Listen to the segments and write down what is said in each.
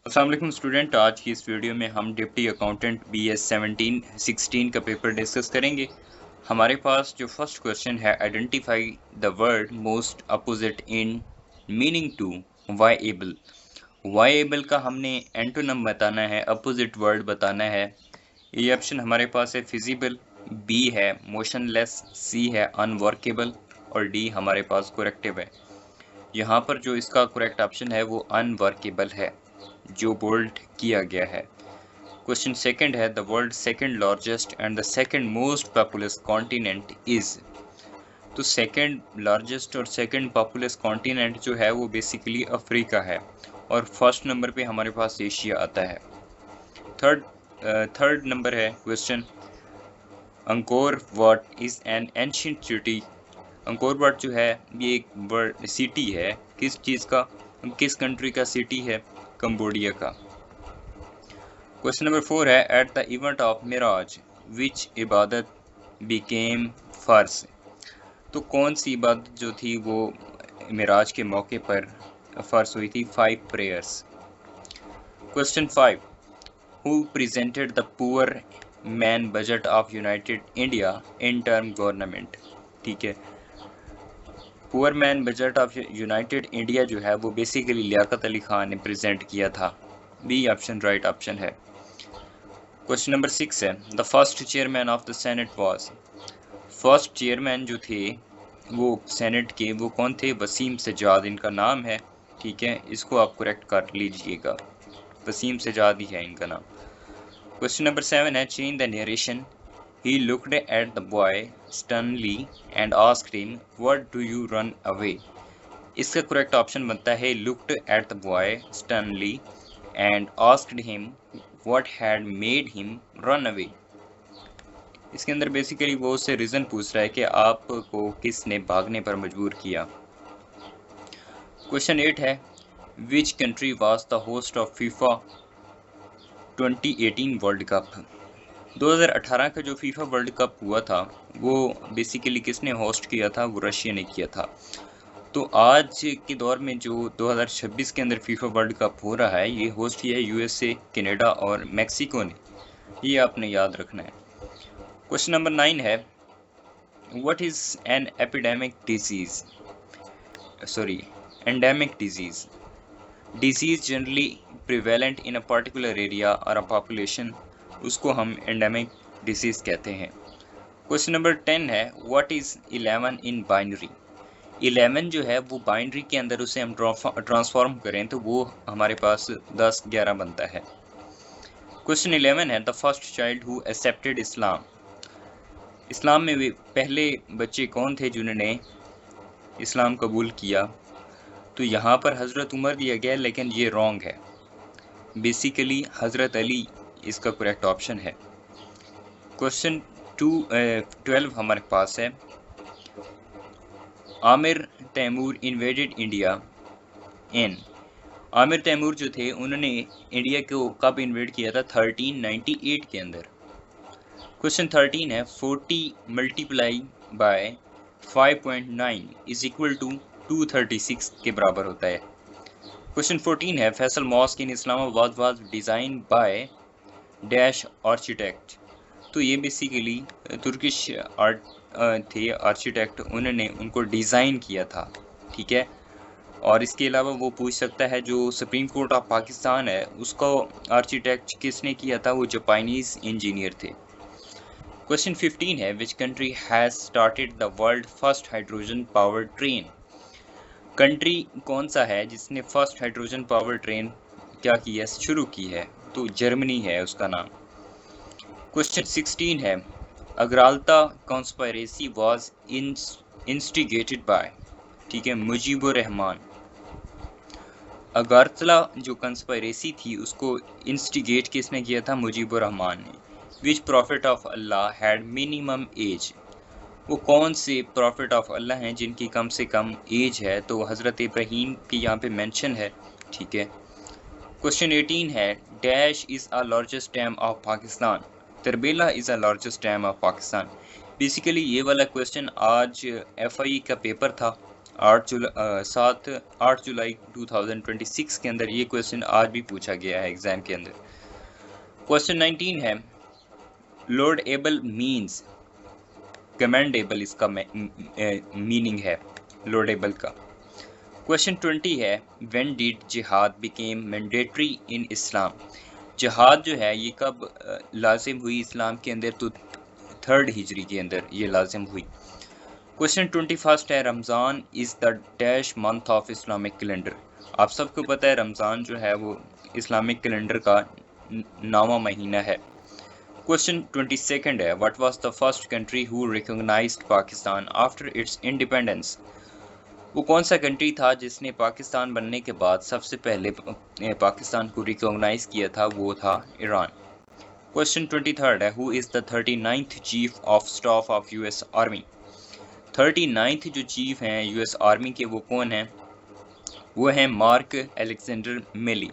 अस्सलाम वालेकुम स्टूडेंट। आज की इस वीडियो में हम डिप्टी अकाउंटेंट BS 17-16 का पेपर डिस्कस करेंगे। हमारे पास जो फर्स्ट क्वेश्चन है, identify the word most opposite in meaning to viable. Viable का हमने एंटोनम बताना है, अपोजिट वर्ड बताना है। ये ऑप्शन हमारे पास है फिजिबल, बी है मोशनलेस, सी है अनवर्केबल और डी हमारे पास करेक्टिव है। यहाँ पर जो इसका करेक्ट ऑप्शन है वो अनवर्केबल है, जो बोल्ड किया गया है। क्वेश्चन सेकंड है, the world second largest and the second most populous continent is. तो सेकंड लार्जेस्ट और सेकंड पॉपुलस कॉन्टिनेंट जो है वो बेसिकली अफ्रीका है और फर्स्ट नंबर पे हमारे पास एशिया आता है। थर्ड नंबर है question, Angkor what is an ancient city. Angkor Wat जो है ये एक वर्ड सिटी है, किस चीज़ का, किस कंट्री का सिटी है, कंबोडिया का। क्वेश्चन नंबर 4 है, at the event of Miraj which इबादत बिकेम फर्ज। तो कौन सी इबादत जो थी वो मिराज के मौके पर फर्ज हुई थी? 5 prayers. Question 5, who presented the poor man budget of United India in term government. ठीक है, poor man budget of United India जो है वो बेसिकली लियाकत अली खान ने प्रेजेंट किया था। बी ऑप्शन राइट ऑप्शन है। क्वेश्चन नंबर 6 है, the first chairman of the senate was. First chairman जो थे वो सेनेट के, वो कौन थे? वसीम सजाद इनका नाम है। ठीक है, इसको आप करेक्ट कर लीजिएगा, वसीम सजाद ही है इनका नाम। क्वेश्चन नंबर 7 है, change the narration. He looked at the boy sternly and asked him, "What do you run away?" इसका करेक्ट ऑप्शन बनता है, looked at the boy sternly and asked him what had made him run away. इसके अंदर basically वो उससे reason पूछ रहा है कि आपको किसने भागने पर मजबूर किया। क्वेश्चन 8 है, which country was the host of FIFA 2018 world cup. 2018 का जो फीफा वर्ल्ड कप हुआ था वो बेसिकली किसने होस्ट किया था? वो रशिया ने किया था। तो आज के दौर में जो 2026 के अंदर फीफा वर्ल्ड कप हो रहा है, ये होस्ट किया है USA, कनाडा और मैक्सिको ने। ये आपने याद रखना है। क्वेश्चन नंबर 9 है, what is an epidemic disease, sorry endemic disease. Disease generally prevalent in a particular area और अ पॉपुलेशन, उसको हम एंडेमिक डिजीज कहते हैं। क्वेश्चन नंबर 10 है, व्हाट इज 11 इन बाइनरी। 11 जो है वो बाइनरी के अंदर उसे हम ट्रांसफॉर्म करें तो वो हमारे पास 10 11 बनता है। क्वेश्चन 11 है, the first child who accepted Islam. Islam में वे पहले बच्चे कौन थे जिन्होंने इस्लाम कबूल किया? तो यहाँ पर हज़रत उमर दिया गया है, लेकिन ये रॉन्ग है। बेसिकली हज़रत अली इसका करेक्ट ऑप्शन है। क्वेश्चन 12 हमारे पास है, Amir Timur invaded India in. Amir Timur जो थे उन्होंने इंडिया को कब इन्वेड किया था? 1398 के अंदर। क्वेश्चन 13 है, 40 multiply by 5.9 is equal to 236 के बराबर होता है। क्वेश्चन 14 है, Faisal mosque in Islamabad was design by dash architect. तो ये बेसिकली तुर्किश आर्ट थे आर्किटेक्ट, उन्होंने उनको डिज़ाइन किया था। ठीक है, और इसके अलावा वो पूछ सकता है जो सुप्रीम कोर्ट ऑफ पाकिस्तान है उसको आर्किटेक्ट किसने किया था? वो जापानीज इंजीनियर थे। क्वेश्चन 15 है, which country has started the world first hydrogen power train. Country कौन सा है जिसने फर्स्ट हाइड्रोजन पावर ट्रेन क्या की है, शुरू की है? तो जर्मनी है उसका नाम। क्वेश्चन 16 है, अग्राल्ता कॉन्स्पायरेसी वाज इंस्टिगेटेड बाय। ठीक है, मुजीबुर रहमान। अगारतला जो कंस्पायरेसी थी उसको इंस्टिगेट किसने किया था? मुजीबुर रहमान ने। Which prophet of Allah had minimum age. वो कौन से प्रॉफिट ऑफ अल्लाह हैं जिनकी कम से कम एज है? तो हज़रत इब्राहीम की यहाँ पे मेंशन है। ठीक है। क्वेश्चन 18 है, dash is a largest dam of Pakistan. Tarbela is a largest dam of Pakistan. Basically ये वाला क्वेश्चन आज FI का पेपर था, 8 जुलाई 2026 के अंदर ये क्वेश्चन आज भी पूछा गया है एग्जाम के अंदर। क्वेश्चन 19 है, लॉर्डेबल मीन्स कमेंडेबल, इसका मीनिंग है लॉर्डेबल का। क्वेश्चन 20 है, व्हेन डिड जिहाद बिकेम मैंडेटरी इन इस्लाम, जिहाद जो है ये कब लाजिम हुई इस्लाम के अंदर, तो 3rd हिजरी के अंदर ये लाजिम हुई। क्वेश्चन 21 है, Ramzan is the dash month of Islamic calendar, आप सबको पता है रमज़ान जो है वो इस्लामिक कैलेंडर का 9वां महीना है। क्वेश्चन 22 है, what was the first country who recognized Pakistan after its independence, वो कौन सा कंट्री था जिसने पाकिस्तान बनने के बाद सबसे पहले पाकिस्तान को रिकॉग्नाइज किया था, वो था ईरान। क्वेश्चन 23 है, who is the 39th chief of staff of US army, 39th जो चीफ हैं यूएस आर्मी के वो कौन हैं, वो हैं मार्क अलेक्जेंडर मिली।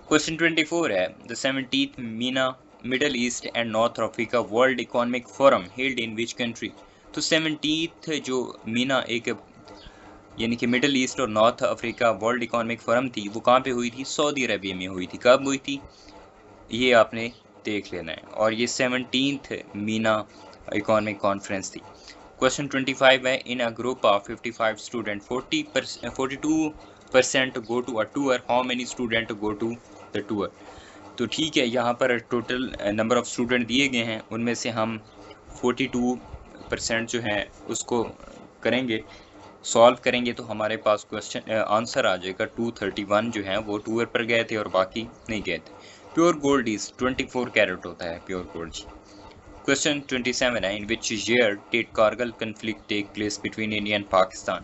क्वेश्चन 24 है, the 17th Meena middle east and north Africa world economic forum held in which country, तो 17th जो मीना एक यानी कि मिडल ईस्ट और north Africa world economic forum थी, वो कहाँ पे हुई थी, सऊदी अरबिया में हुई थी। कब हुई थी ये आपने देख लेना है, और ये 17th मीना इकोनॉमिक कॉन्फ्रेंस थी। क्वेश्चन 25 है, in a group of 55 student 42% go to a tour, how many student go to the tour, तो ठीक है यहाँ पर टोटल नंबर ऑफ स्टूडेंट दिए गए हैं, उनमें से हम 42% जो है उसको करेंगे, सॉल्व करेंगे, तो हमारे पास क्वेश्चन आंसर आ जाएगा 231 जो है वो टूर पर गए थे और बाकी नहीं गए थे। प्योर गोल्ड इज 24 कैरेट होता है प्योर गोल्ड जी। क्वेश्चन 27 है, in which year did Kargil conflict take place between India and Pakistan,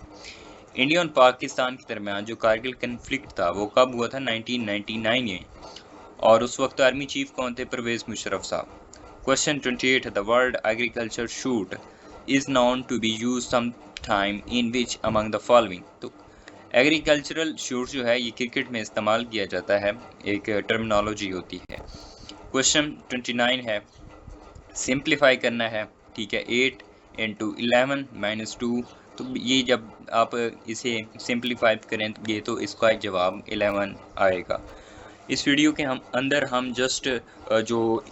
India और पाकिस्तान के दरमियान जो कारगिल कन्फ्लिक्ट था वो कब हुआ था, 1999 में, और उस वक्त आर्मी चीफ कौन थे, परवेज मुशर्रफ साहब। क्वेश्चन 28 है, the word agriculture shoot is known to be use some time in which among the following, तो एग्रीकल्चरल शूट जो है ये क्रिकेट में इस्तेमाल किया जाता है, एक टर्मिनोलॉजी होती है। क्वेश्चन 29 है, सिंप्लीफाई करना है, ठीक है, 8 × 11 - 2, तो ये जब आप इसे सिंप्लीफाई करें तो इसका जवाब 11 आएगा। इस वीडियो के अंदर हम जस्ट जो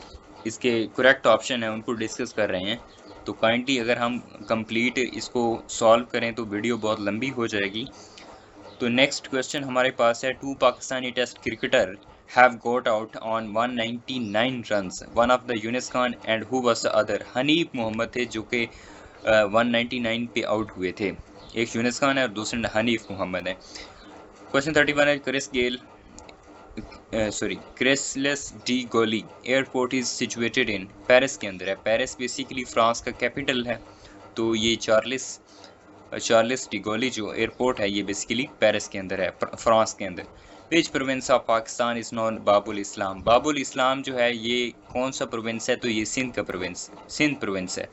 इसके करेक्ट ऑप्शन है उनको डिस्कस कर रहे हैं, तो काइंडली अगर हम कंप्लीट इसको सॉल्व करें तो वीडियो बहुत लंबी हो जाएगी। तो नेक्स्ट क्वेश्चन हमारे पास है, 2 Pakistani test cricketer have got out on 199 runs, one of the Yunus Khan and who was the other, Hanif Mohammad थे जो कि 199 पे आउट हुए थे, एक यूनिस खान है और दूसरे हनीफ मोहम्मद है। क्वेश्चन 31 है, क्रेसलेस डी गोली airport is situated in, Paris के अंदर है, पेरिस बेसिकली फ्रांस का कैपिटल है, तो ये चार्लिस डी गोली जो एयरपोर्ट है ये बेसिकली पेरिस के अंदर है, फ्रांस के अंदर। Which province of Pakistan is known Babul Islam, Babul Islam जो है ये कौन सा प्रोविंस है, तो ये सिंध का प्रोविंस, सिंध प्रोविंस है।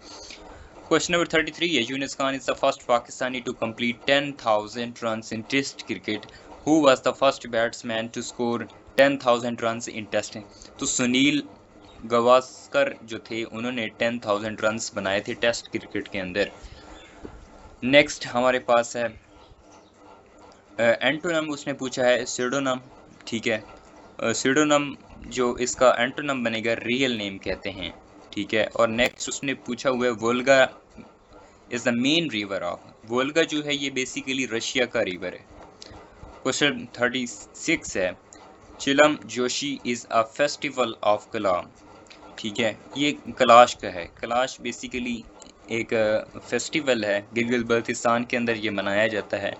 क्वेश्चन नंबर 33 है, Younis Khan is the first Pakistani to complete 10,000 runs in test cricket, who was the first batsman to score 10,000 runs in test, तो सुनील गावस्कर जो थे उन्होंने 10,000 रन्स बनाए थे टेस्ट क्रिकेट के अंदर। नेक्स्ट हमारे पास है एंटोनम, उसने पूछा है सीडोनम, ठीक है, सीडोनम जो इसका एंटोनम बनेगा रियल नेम कहते हैं, ठीक है। और नेक्स्ट उसने पूछा हुआ है Volga is the main river of, Volga जो है ये बेसिकली रशिया का रिवर है। क्वेश्चन 36 है, Chilam Joshi is a festival of Kalam, ठीक है, ये कलाश का है, कलाश बेसिकली एक फेस्टिवल है, गिलगित बल्तिस्तान के अंदर ये मनाया जाता है,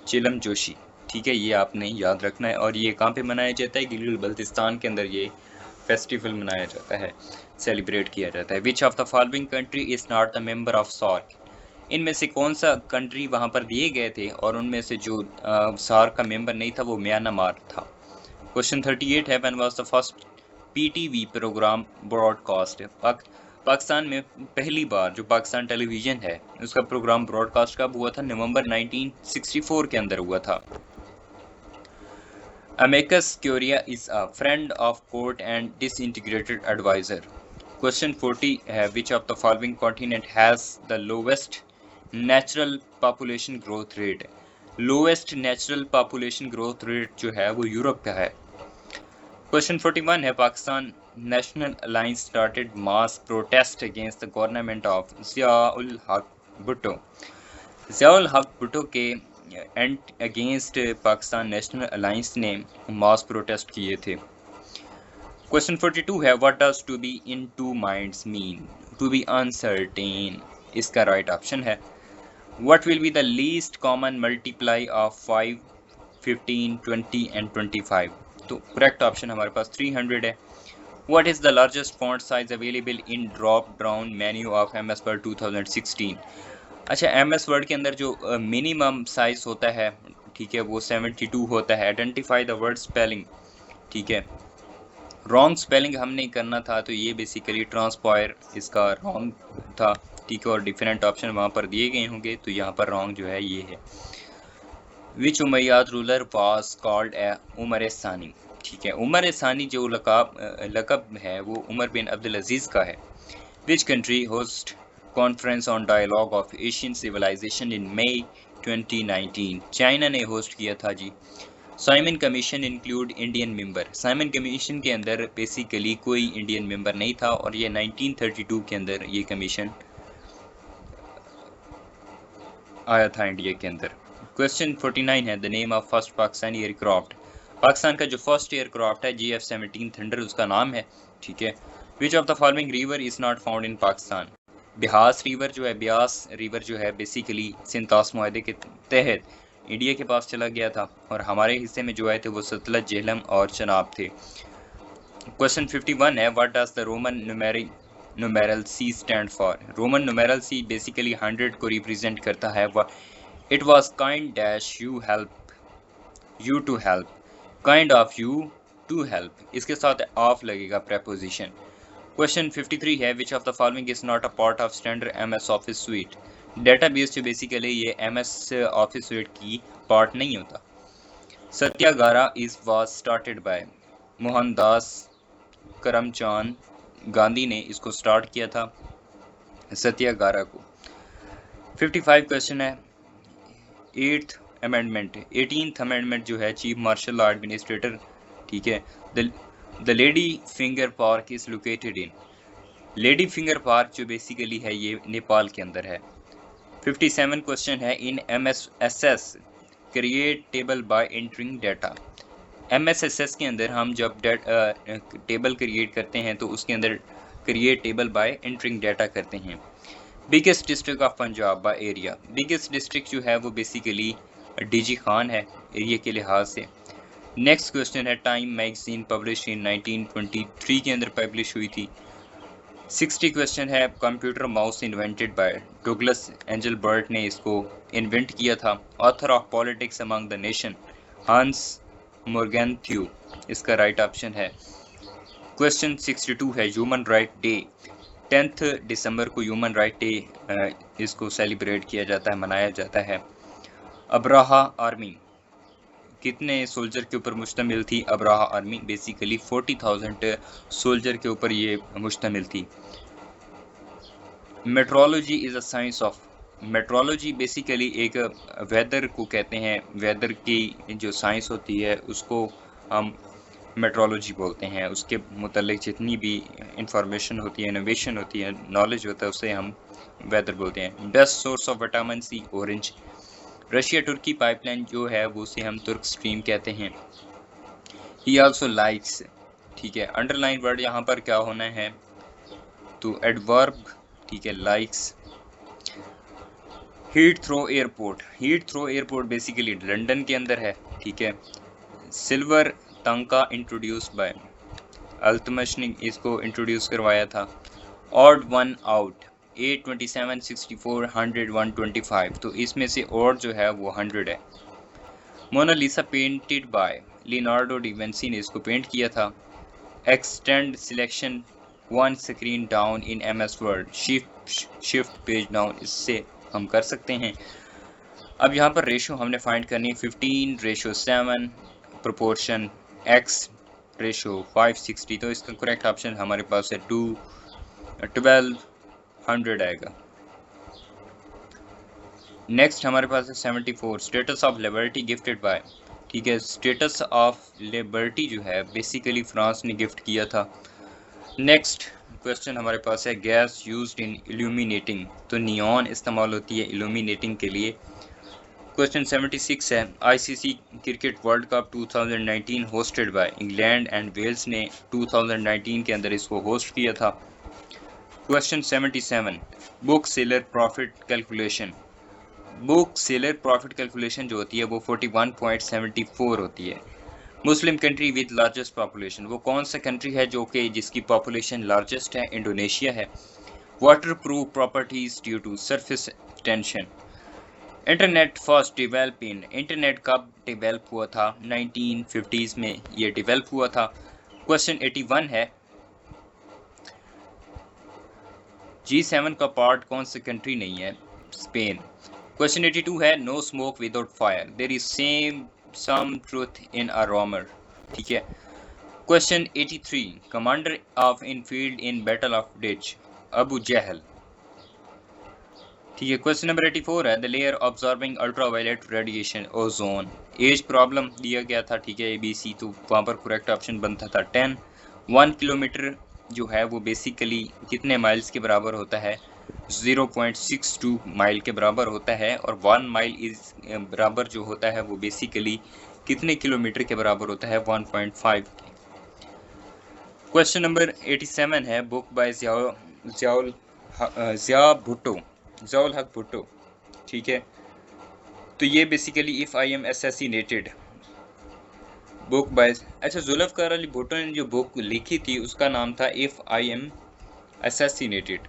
चिलम जोशी, ठीक है, ये आपने याद रखना है। और ये कहाँ पे मनाया जाता है, गिलगित बल्तिस्तान के अंदर ये फेस्टिवल मनाया जाता है, सेलिब्रेट किया जाता है। Which of the following country is not the member of SAARC, इनमें से कौन सा कंट्री वहाँ पर दिए गए थे और उनमें से जो सार्क का मेंबर नहीं था वो म्यांमार था। क्वेश्चन 38 है, when was the first PTV program broadcast, Pakistan में पहली बार जो पाकिस्तान टेलीविज़न है उसका प्रोग्राम ब्रॉडकास्ट कब हुआ था, नवंबर 1964 के अंदर हुआ था। Amicus curiae is a friend of court and disintegrated adviser. Question 40 है, which of the following continent has the lowest natural population growth rate है। Lowest natural population growth rate जो है वो यूरोप का है। क्वेश्चन 41 है, Pakistan national alliance started mass protest against the government of Ziaul Haq Bhutto. Ziaul Haq Bhutto के against Pakistan national alliance ने मास protest किए थे। क्वेश्चन 42 है, what does to be in two minds mean? To be uncertain इसका राइट ऑप्शन है। What will be the least common multiply of 5, 15, 20 and 25? तो correct option हमारे पास 300 है। What is the largest font size available in drop down menu of MS word 2016? अच्छा, MS word के अंदर जो मिनिमम साइज होता है, ठीक है, वो 72 होता है। आइडेंटिफाई द वर्ड स्पेलिंग, ठीक है, रॉन्ग स्पेलिंग हम नहीं करना था, तो ये बेसिकली ट्रांसपॉयर इसका रॉन्ग था, ठीक है, और डिफरेंट ऑप्शन वहाँ पर दिए गए होंगे, तो यहाँ पर रॉन्ग जो है ये है। Which Umayyad ruler was called a Umar Sani? ठीक है, उमर सानी जो लकब है वो उमर बिन अब्दुल अजीज का है। Which country host conference on dialogue of Asian civilization in May 2019? China ने होस्ट किया था जी। Simon commission include Indian member? Simon commission के अंदर बेसिकली कोई इंडियन मेंबर नहीं था, और ये 1932 के अंदर ये कमीशन आया था इंडिया के अंदर। क्वेश्चन 49 है, the name of first Pakistani aircraft? Pakistan का जो फर्स्ट एयरक्राफ्ट है GF-17 थंडर उसका नाम है, ठीक है। Which of the following river is not found in Pakistan? Beas river जो है, ब्यास रिवर जो है बेसिकली सिंतास मुआहदे के तहत इंडिया के पास चला गया था, और हमारे हिस्से में जो आए थे वो सतलज, झेलम और चनाब थे। क्वेश्चन 51 है, what does the Roman numeral C stand for? Roman numeral C basically 100 को रिप्रेजेंट करता है। It was kind dash you help you to help, kind of you to help, इसके साथ ऑफ लगेगा प्रेपोजिशन। क्वेश्चन 53 है, which of the following is not a part of standard MS office suite? Database जो basically ये MS office suite की part नहीं होता। Satyagraha is was started by? Mohandas Karamchand Gandhi ने इसको स्टार्ट किया था, सत्याग्रह को। 55 क्वेश्चन है, 18th अमेंडमेंट जो है चीफ मार्शल लॉ एडमिनिस्ट्रेटर, ठीक है, the lady finger park is located in? Lady finger park जो बेसिकली है ये नेपाल के अंदर है। 57 क्वेश्चन है, इन MSSS create table by entering data? MSSS के अंदर हम जब टेबल क्रिएट करते हैं तो उसके अंदर create table by entering data करते हैं। Biggest district of Punjab by area? Biggest district जो है वो बेसिकली DG खान है एरिया के लिहाज से। नेक्स्ट क्वेश्चन है, टाइम मैगजीन पब्लिश इन 1923 के अंदर पब्लिश हुई थी। 60 क्वेश्चन है, computer mouse invented by? Douglas Engelbart ने इसको इन्वेंट किया था। Author of politics among the nation? Hans Morgenthau, इसका राइट ऑप्शन है। क्वेश्चन 62 है, ह्यूमन राइट डे? 10 दिसंबर को ह्यूमन राइट डे इसको सेलिब्रेट किया जाता है, मनाया जाता है। अब्राहा आर्मी कितने सोल्जर के ऊपर मुश्तमिल थी? अब्राहा आर्मी बेसिकली 40,000 सोल्जर के ऊपर ये मुश्तमिल थी। Metrology is a science of? Metrology basically एक वेदर को कहते हैं, वेदर की जो साइंस होती है उसको हम मेट्रोलॉजी बोलते हैं। उसके मुतालिक जितनी भी इंफॉर्मेशन होती है, इनोवेशन होती है, नॉलेज होता है, उसे हम वेदर बोलते हैं। Best source of vitamin C orange? Russia Turkey pipeline जो है वो उसे हम तुर्क स्ट्रीम कहते हैं। ही आल्सो लाइक्स, ठीक है, अंडरलाइन वर्ड यहाँ पर क्या होना है? तो एडवर्ब, ठीक है, likes. Heathrow airport? Heathrow airport basically London के अंदर है, ठीक है। Silver tanka introduce by? Altamash ने इसको इंट्रोड्यूस करवाया था। Odd one out? 8, 27, 64, 100, 125, तो इसमें से और जो है वो 100 है। Mona Lisa painted by? Leonardo da Vinci ने इसको पेंट किया था। Extend selection 1 screen down in MS word? Shift page down, इससे हम कर सकते हैं। अब यहाँ पर रेशो हमने फाइंड करनी है, 15:7 प्रोपोर्शन x रेशो 560, तो इसका करेक्ट ऑप्शन हमारे पास है 1200 आएगा। नेक्स्ट हमारे पास है 74, status of liberty gifted bye. ठीक है, स्टेटस ऑफ लिबर्टी जो है बेसिकली फ्रांस ने गिफ्ट किया था। नेक्स्ट क्वेश्चन हमारे पास है गैस यूज्ड इन इल्यूमिनेटिंग, तो नियॉन इस्तेमाल होती है इल्यूमिनेटिंग के लिए। क्वेश्चन 76 है ICC cricket world cup 2019 hosted by, England and Wales ने 2019 के अंदर इसको होस्ट किया था। Question 77 book seller profit calculation, book seller profit calculation जो होती है वो 41.74 होती है। Muslim country with largest population, वो कौन सा कंट्री है जो कि जिसकी पॉपुलेशन लार्जेस्ट है? इंडोनेशिया है। Water proof properties due to surface tension. Internet first develop in, internet कब डेवलप हुआ था? 1950s में ये डेवलप हुआ था। क्वेश्चन 81 है G7 का पार्ट कौन सी कंट्री नहीं है? स्पेन। क्वेश्चन 82 है no smoke without fire, there is some truth in a rumour. ठीक है। Question 83 commander of infield in battle of ditch, Abu Jahl. ठीक है। क्वेश्चन नंबर 84 है the layer absorbing ultraviolet radiation, ozone. As problem दिया गया था, ठीक है, ABC, तो वहाँ पर करेक्ट ऑप्शन बनता था 10। 1 किलोमीटर जो है वो बेसिकली कितने माइल्स के बराबर होता है? 0.62 माइल के बराबर होता है। और 1 माइल इज बराबर जो होता है वो बेसिकली कितने किलोमीटर के बराबर होता है? 1.5 के। क्वेश्चन नंबर 87 है बुक बाय ज़िया भुट्टो, ज़ियाउल हक भुट्टो। ठीक है, तो ये basically if I am assassinated, book by, अच्छा, जुल्फ़िकार अली भुट्टो ने जो बुक लिखी थी उसका नाम था if I am assassinated.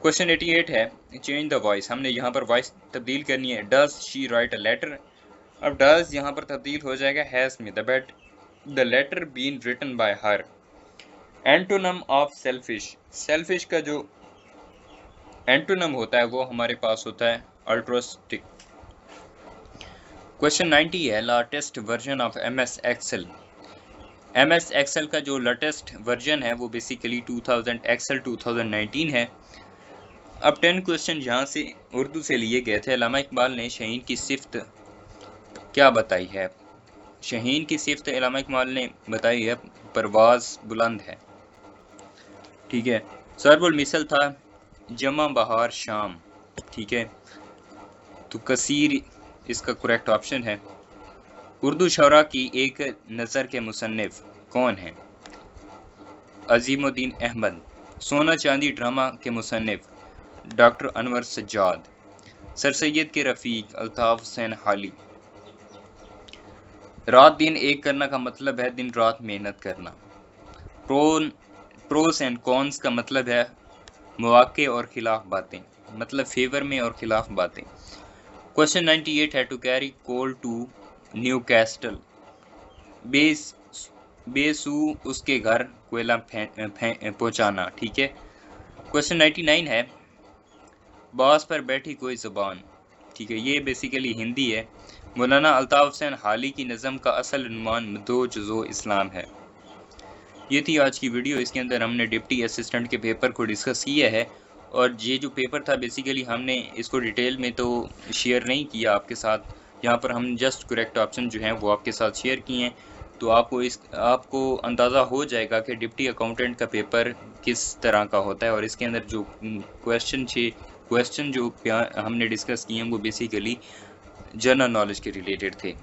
Question 88 है चेंज द वॉइस, हमने यहाँ पर वॉइस तब्दील करनी है। Does she write a letter, अब डज यहाँ पर तब्दील हो जाएगा हैज़ में, the letter been written by her. Antonym of selfish, selfish का जो एंटोनम होता है वो हमारे पास होता है अल्ट्रोस्टिक। क्वेश्चन 90 है latest version of MS Excel, MS Excel का जो लेटेस्ट वर्जन है वो बेसिकली 2000 एक्सेल 2019 है। अब 10 क्वेश्चन यहाँ से उर्दू से लिए गए थे। अल्लामा इकबाल ने शाहीन की सिफ्त क्या बताई है? शाहीन की सिफ्त अल्लामा इकबाल ने बताई है परवाज बुलंद है। ठीक है। सरबुल मिसल था जमा बहार शाम। ठीक है, तो कसीर इसका करेक्ट ऑप्शन है। उर्दू शौरा की एक नज़र के मुसन्निफ कौन है? अजीमुद्दीन अहमद। सोना चांदी ड्रामा के मुसन्निफ डॉक्टर अनवर सज्जाद। सर सैयद के रफ़ीक अल्ताफ़ हुसैन हाली। रात दिन एक करना का मतलब है दिन रात मेहनत करना। प्रोस एंड कॉन्स का मतलब है मौके और खिलाफ बातें, मतलब फेवर में और खिलाफ बातें। क्वेश्चन 98 है to carry coal to Newcastle, बेसू उसके घर कोयला पहुंचाना। ठीक है। क्वेश्चन 99 है बास पर बैठी कोई ज़ुबान। ठीक है, ये बेसिकली हिंदी है। मौलाना अल्ताफ़ हुसैन हाली की नज़म का असल उन्वान दो जुज़ो इस्लाम है। ये थी आज की वीडियो। इसके अंदर हमने डिप्टी असिस्टेंट के पेपर को डिस्कस किया है, और ये जो पेपर था बेसिकली हमने इसको डिटेल में तो शेयर नहीं किया आपके साथ। यहाँ पर हम जस्ट करेक्ट ऑप्शन जो हैं वो आपके साथ शेयर किए हैं, तो आपको अंदाज़ा हो जाएगा कि डिप्टी अकाउंटेंट का पेपर किस तरह का होता है। और इसके अंदर जो क्वेश्चन जो हमने डिस्कस किए हैं वो बेसिकली जनरल नॉलेज के रिलेटेड थे।